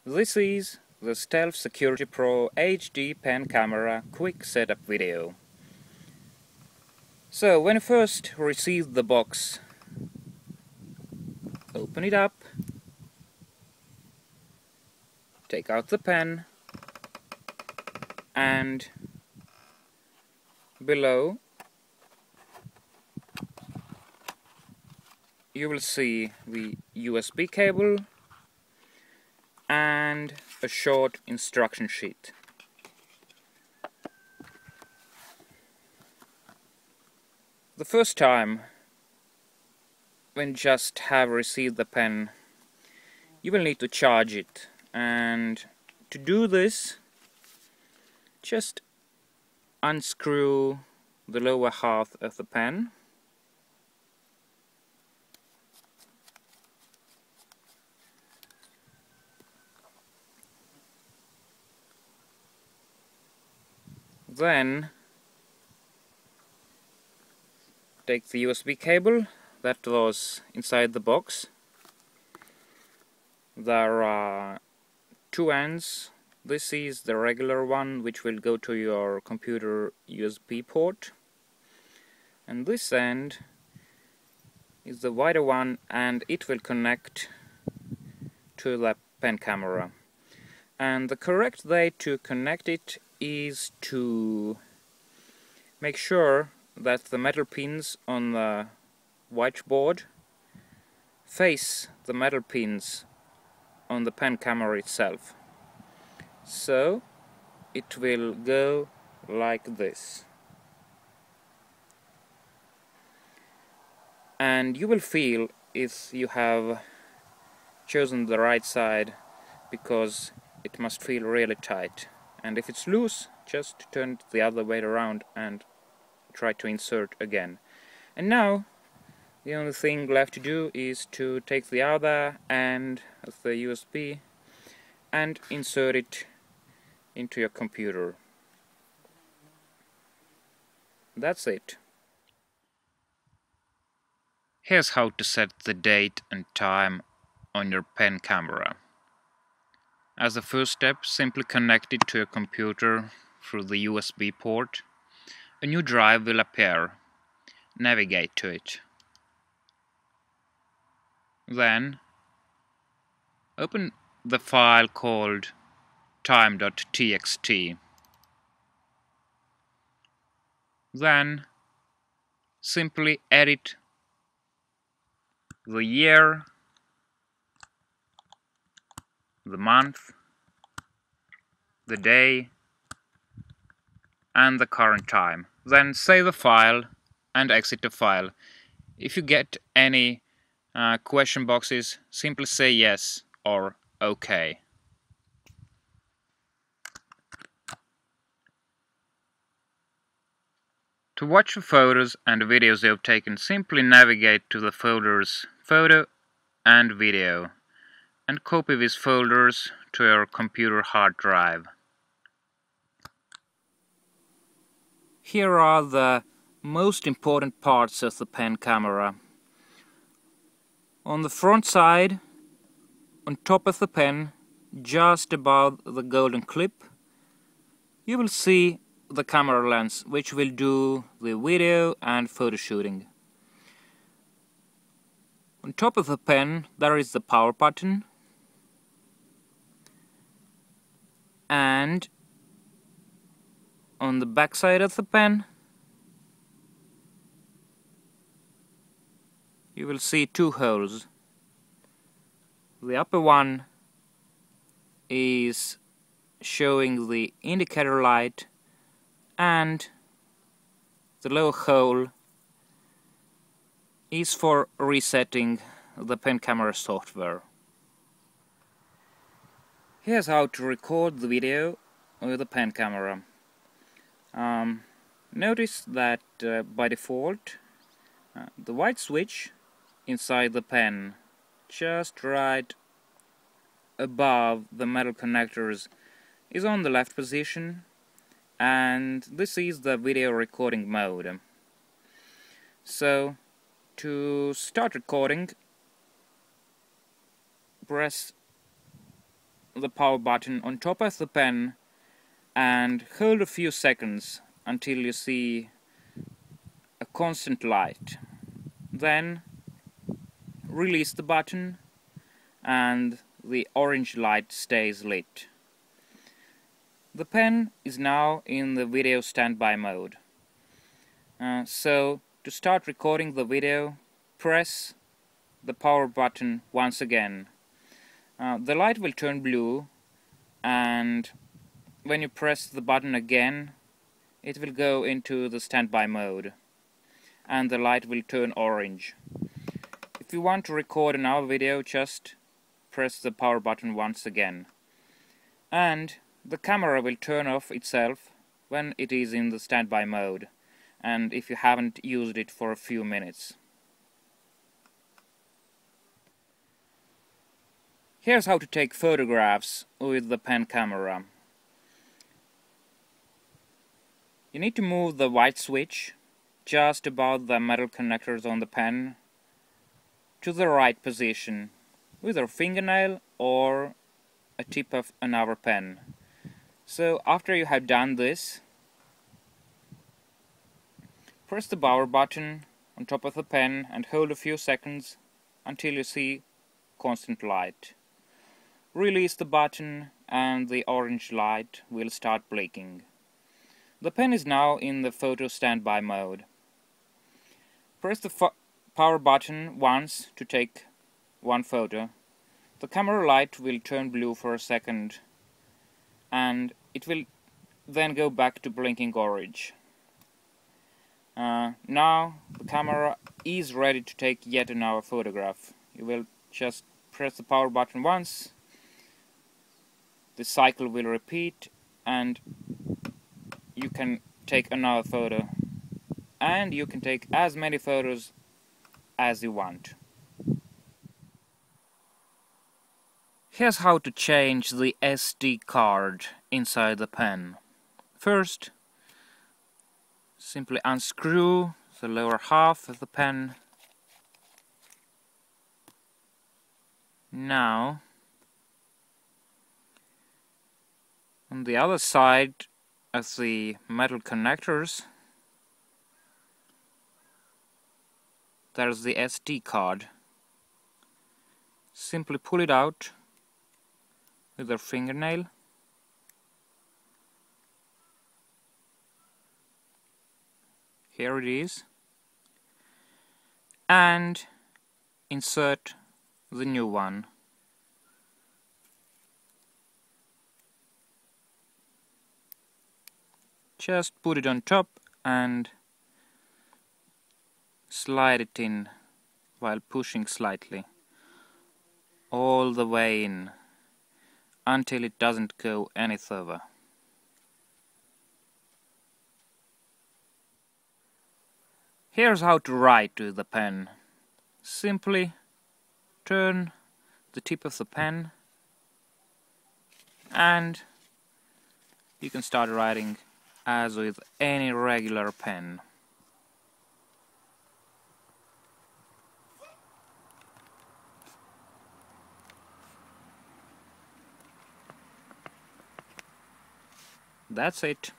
This is the Stealth Security Pro HD pen camera quick setup video. So when you first receive the box, open it up, take out the pen, and below you will see the USB cable and a short instruction sheet. The first time when you just have received the pen, you will need to charge it, and to do this, just unscrew the lower half of the pen. Then take the USB cable that was inside the box. There are two ends. This is the regular one, which will go to your computer USB port, and this end is the wider one, and it will connect to the pen camera. And the correct way to connect it is to make sure that the metal pins on the whiteboard face the metal pins on the pen camera itself. So it will go like this. And you will feel if you have chosen the right side, because it must feel really tight. And if it's loose, just turn it the other way around and try to insert again. And now the only thing left to do is to take the other end of the USB and insert it into your computer. That's it. Here's how to set the date and time on your pen camera. As a first step, simply connect it to your computer through the USB port. A new drive will appear. Navigate to it. Then open the file called time.txt. Then simply edit the year, the month, the day, and the current time. Then save the file and exit the file. If you get any question boxes, simply say yes or OK. To watch the photos and videos you've taken, simply navigate to the folders Photo and Video and copy these folders to your computer hard drive. Here are the most important parts of the pen camera. On the front side, on top of the pen, just above the golden clip, you will see the camera lens, which will do the video and photo shooting. On top of the pen there is the power button, and on the back side of the pen you will see two holes. The upper one is showing the indicator light, and the lower hole is for resetting the pen camera software. Here's how to record the video with the pen camera. Notice that by default the white switch inside the pen, just right above the metal connectors, is on the left position, and this is the video recording mode. So to start recording, press the power button on top of the pen and hold a few seconds until you see a constant light. Then release the button and the orange light stays lit. The pen is now in the video standby mode. So to start recording the video, press the power button once again. The light will turn blue, and when you press the button again, it will go into the standby mode and the light will turn orange. If you want to record another video, just press the power button once again, and the camera will turn off itself when it is in the standby mode, and if you haven't used it for a few minutes. Here's how to take photographs with the pen camera. You need to move the white switch just above the metal connectors on the pen to the right position with your fingernail or a tip of another pen. So after you have done this, press the power button on top of the pen and hold a few seconds until you see constant light. Release the button and the orange light will start blinking. The pen is now in the photo standby mode. Press the power button once to take one photo. The camera light will turn blue for a second, and it will then go back to blinking orange. Now the camera is ready to take yet another photograph. You will just press the power button once, the cycle will repeat, and you can take another photo, and you can take as many photos as you want. Here's how to change the SD card inside the pen. First, simply unscrew the lower half of the pen. Now, on the other side of the metal connectors, there's the SD card. Simply pull it out with your fingernail. Here it is. And insert the new one. Just put it on top and slide it in while pushing slightly all the way in until it doesn't go any further. Here's how to write with the pen. Simply turn the tip of the pen and you can start writing as with any regular pen. That's it.